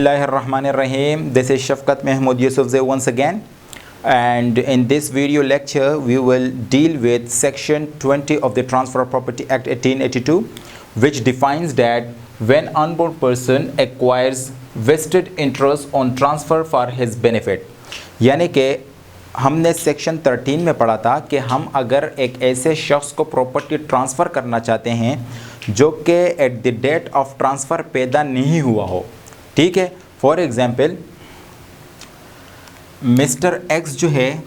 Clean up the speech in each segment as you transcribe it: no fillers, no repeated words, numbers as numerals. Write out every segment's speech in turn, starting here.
Bismillahirrahmanirrahim. This is Shafkat Mahmood Yusufzai once again, and in this video lecture we will deal with section 20 of the Transfer of Property Act 1882, which defines that when unborn person acquires vested interest on transfer for his benefit, यानी कि हमने section 13 में पढ़ा था कि हम अगर एक ऐसे शख्स को प्रॉपर्टी ट्रांसफ़र करना चाहते हैं जो कि at the date of transfer पैदा नहीं हुआ हो, ठीक है। फॉर एग्ज़ाम्पल मिस्टर एक्स जो है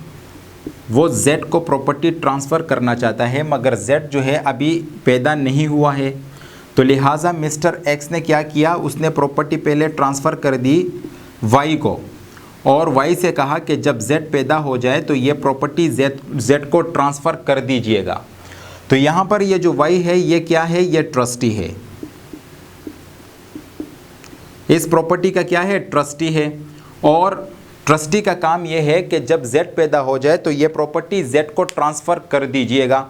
वो जेड को प्रॉपर्टी ट्रांसफ़र करना चाहता है, मगर जेड जो है अभी पैदा नहीं हुआ है, तो लिहाजा मिस्टर एक्स ने क्या किया, उसने प्रॉपर्टी पहले ट्रांसफ़र कर दी वाई को, और वाई से कहा कि जब जेड पैदा हो जाए तो ये प्रॉपर्टी जेड को ट्रांसफ़र कर दीजिएगा। तो यहाँ पर ये जो वाई है ये क्या है, ये ट्रस्टी है, इस प्रॉपर्टी का क्या है, ट्रस्टी है। और ट्रस्टी का काम ये है कि जब जेड पैदा हो जाए तो ये प्रॉपर्टी जेड को ट्रांसफ़र कर दीजिएगा।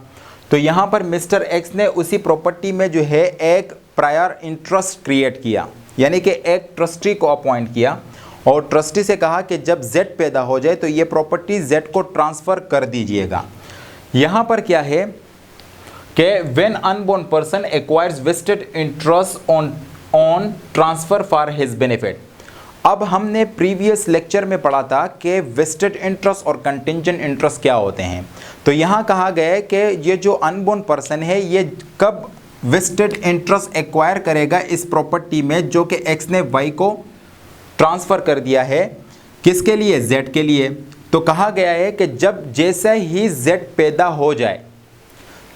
तो यहाँ पर मिस्टर एक्स ने उसी प्रॉपर्टी में जो है एक प्रायर इंटरेस्ट क्रिएट किया, यानी कि एक ट्रस्टी को अपॉइंट किया और ट्रस्टी से कहा कि जब जेड पैदा हो जाए तो ये प्रॉपर्टी जेड को ट्रांसफ़र कर दीजिएगा। यहाँ पर क्या है कि when unborn person acquires vested interest on transfer for his benefit. अब हमने प्रीवियस लेक्चर में पढ़ा था कि वेस्टेड इंटरेस्ट और कंटिंजेंट इंटरेस्ट क्या होते हैं। तो यहाँ कहा गया है कि ये जो अनबोर्न पर्सन है ये कब वेस्टेड इंटरेस्ट एक्वायर करेगा इस प्रॉपर्टी में जो कि एक्स ने वाई को ट्रांसफ़र कर दिया है, किसके लिए, जेड के लिए। तो कहा गया है कि जब जैसे ही जेड पैदा हो जाए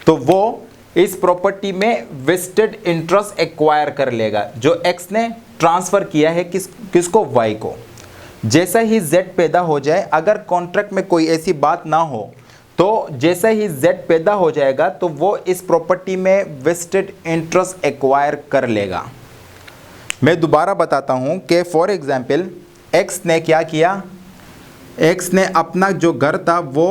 तो वो इस प्रॉपर्टी में वेस्टेड इंटरेस्ट एक्वायर कर लेगा जो एक्स ने ट्रांसफ़र किया है किसको, वाई को। जैसा ही जेड पैदा हो जाए, अगर कॉन्ट्रैक्ट में कोई ऐसी बात ना हो तो जैसा ही जेड पैदा हो जाएगा तो वो इस प्रॉपर्टी में वेस्टेड इंटरेस्ट एक्वायर कर लेगा। मैं दोबारा बताता हूँ कि फॉर एग्ज़ाम्पल एक्स ने क्या किया, एक्स ने अपना जो घर था वो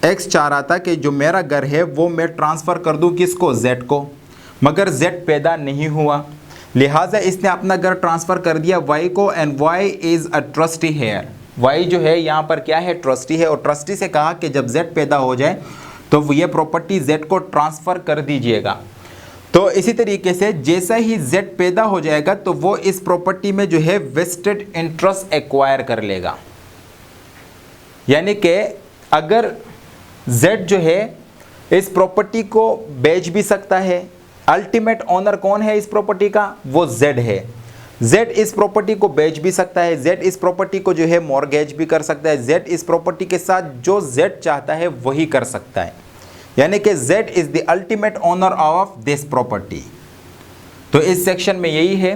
एक्स चाह रहा था कि जो मेरा घर है वो मैं ट्रांसफ़र कर दूं किसको, जेड को, मगर जेड पैदा नहीं हुआ, लिहाजा इसने अपना घर ट्रांसफ़र कर दिया वाई को, and Y is a trustee here. Y जो है यहाँ पर क्या है, ट्रस्टी है, और ट्रस्टी से कहा कि जब जेड पैदा हो जाए तो ये प्रॉपर्टी जेड को ट्रांसफ़र कर दीजिएगा। तो इसी तरीके से जैसा ही जेड पैदा हो जाएगा तो वो इस प्रॉपर्टी में जो है वेस्टेड इंटरेस्ट एक्वायर कर लेगा। यानी कि अगर जेड जो है इस प्रॉपर्टी को बेच भी सकता है, अल्टीमेट ओनर कौन है इस प्रॉपर्टी का, वो जेड है। जेड इस प्रॉपर्टी को बेच भी सकता है, जेड इस प्रॉपर्टी को जो है मॉर्गेज भी कर सकता है, जेड इस प्रॉपर्टी के साथ जो जेड चाहता है वही कर सकता है, यानी कि Z is the ultimate owner of this property. तो इस सेक्शन में यही है,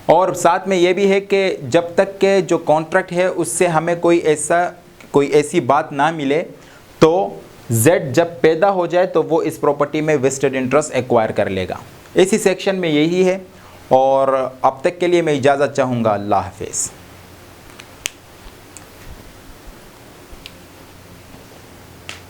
और साथ में ये भी है कि जब तक के जो कॉन्ट्रैक्ट है उससे हमें कोई ऐसी बात ना मिले तो जेड जब पैदा हो जाए तो वो इस प्रॉपर्टी में वेस्टेड इंटरेस्ट एक्वायर कर लेगा। इसी सेक्शन में यही है, और अब तक के लिए मैं इजाज़त चाहूँगा। अल्लाह हाफ़िज़।